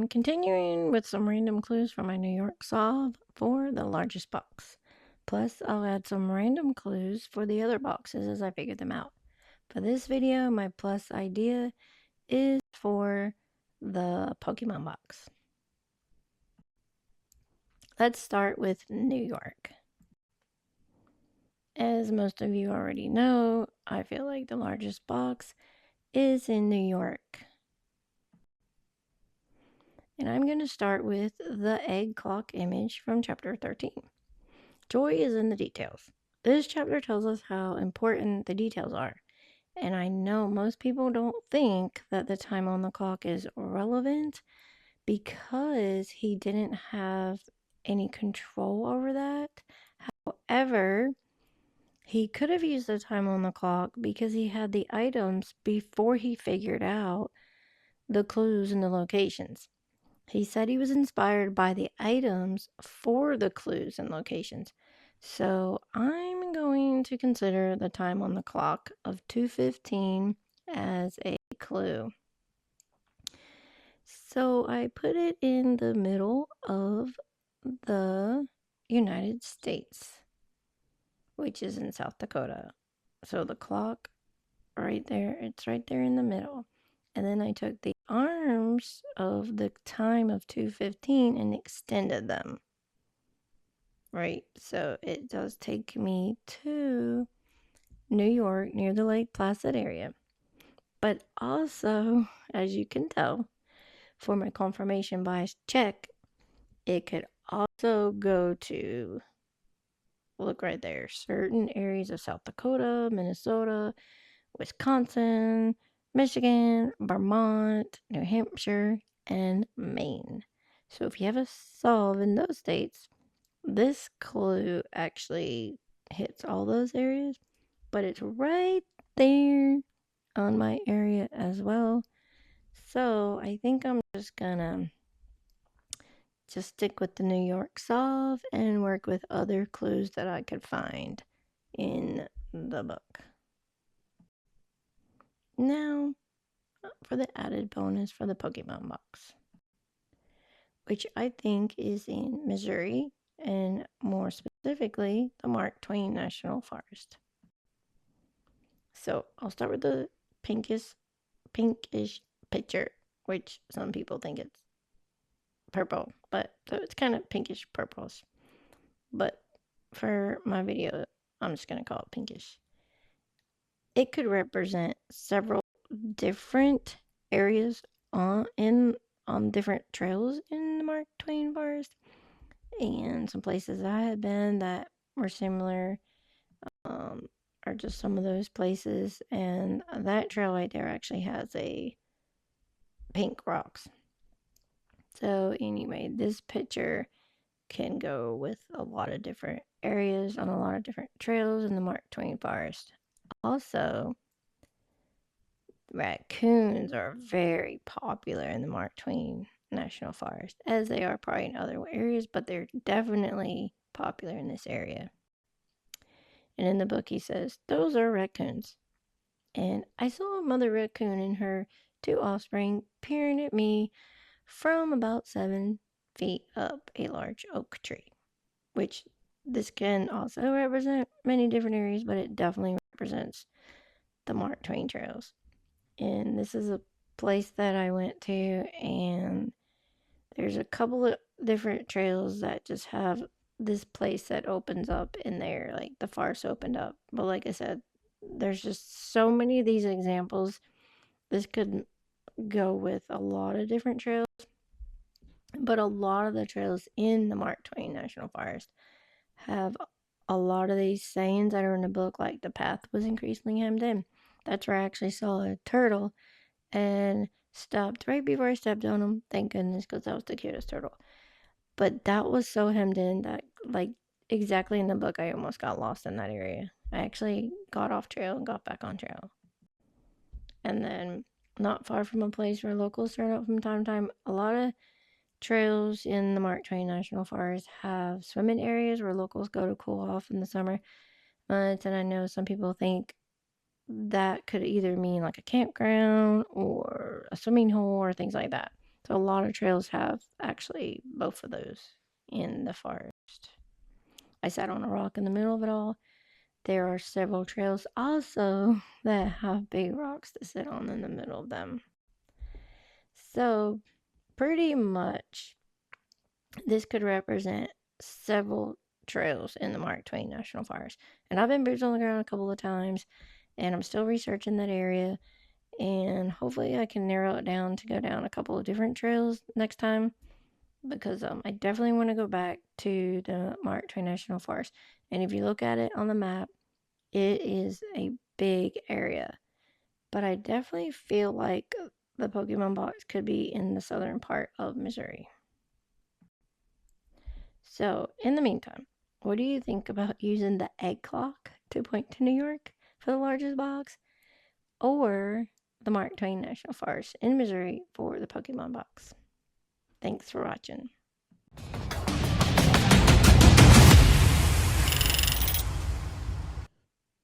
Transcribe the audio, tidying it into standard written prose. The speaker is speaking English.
Continuing with some random clues from my New York solve for the largest box. Plus, I'll add some random clues for the other boxes as I figure them out. For this video, my plus idea is for the Pokemon box. Let's start with New York. As most of you already know, I feel like the largest box is in New York. And I'm going to start with the egg clock image from chapter 13. Joy is in the details. This chapter tells us how important the details are. And I know most people don't think that the time on the clock is relevant because he didn't have any control over that. However, he could have used the time on the clock because he had the items before he figured out the clues and the locations. He said he was inspired by the items for the clues and locations. So I'm going to consider the time on the clock of 2:15 as a clue. So I put it in the middle of the United States, which is in South Dakota. So the clock right there, it's right there in the middle. And then I took the arms of the time of 2:15 and extended them. Right, so it does take me to New York near the Lake Placid area. But also, as you can tell, for my confirmation bias check, it could also go to, look right there, certain areas of South Dakota, Minnesota, Wisconsin, Michigan, Vermont, New Hampshire, and Maine. So if you have a solve in those states, this clue actually hits all those areas, but it's right there on my area as well. So I think I'm just gonna stick with the New York solve and work with other clues that I could find in the book. Now, for the added bonus for the Pokemon box, which I think is in Missouri, and more specifically, the Mark Twain National Forest. So I'll start with the pinkish picture, which some people think it's purple, but so it's kind of pinkish purplish. But for my video, I'm just gonna call it pinkish. It could represent several different areas on different trails in the Mark Twain Forest, and some places I had been that were similar are just some of those places. And that trail right there actually has a pink rocks. So anyway, this picture can go with a lot of different areas on a lot of different trails in the Mark Twain Forest. Also, raccoons are very popular in the Mark Twain National Forest, as they are probably in other areas, but they're definitely popular in this area. And in the book, he says, "Those are raccoons." And I saw a mother raccoon and her two offspring peering at me from about 7 feet up a large oak tree, which this can also represent many different areas, but it definitely represents the Mark Twain trails. And this is a place that I went to, and there's a couple of different trails that just have this place that opens up in there, like the forest opened up. But like I said, there's just so many of these examples. This could go with a lot of different trails, but a lot of the trails in the Mark Twain National Forest have a lot of these sayings that are in the book, like the path was increasingly hemmed in. That's where I actually saw a turtle and stopped right before I stepped on him. Thank goodness, because that was the cutest turtle. But that was so hemmed in that, like, exactly in the book, I almost got lost in that area. I actually got off trail and got back on trail. And then, not far from a place where locals turn up from time to time, a lot of trails in the Mark Twain National Forest have swimming areas where locals go to cool off in the summer months. And I know some people think that could either mean like a campground or a swimming hole or things like that. So a lot of trails have actually both of those in the forest. I sat on a rock in the middle of it all. There are several trails also that have big rocks to sit on in the middle of them. So pretty much this could represent several trails in the Mark Twain National Forest. And I've been boots on the ground a couple of times, and I'm still researching that area. And hopefully I can narrow it down to go down a couple of different trails next time, because I definitely want to go back to the Mark Twain National Forest. And if you look at it on the map, it is a big area. But I definitely feel like the Pokemon box could be in the southern part of Missouri. So, in the meantime, what do you think about using the egg clock to point to New York for the largest box, or the Mark Twain National Forest in Missouri for the Pokemon box? Thanks for watching.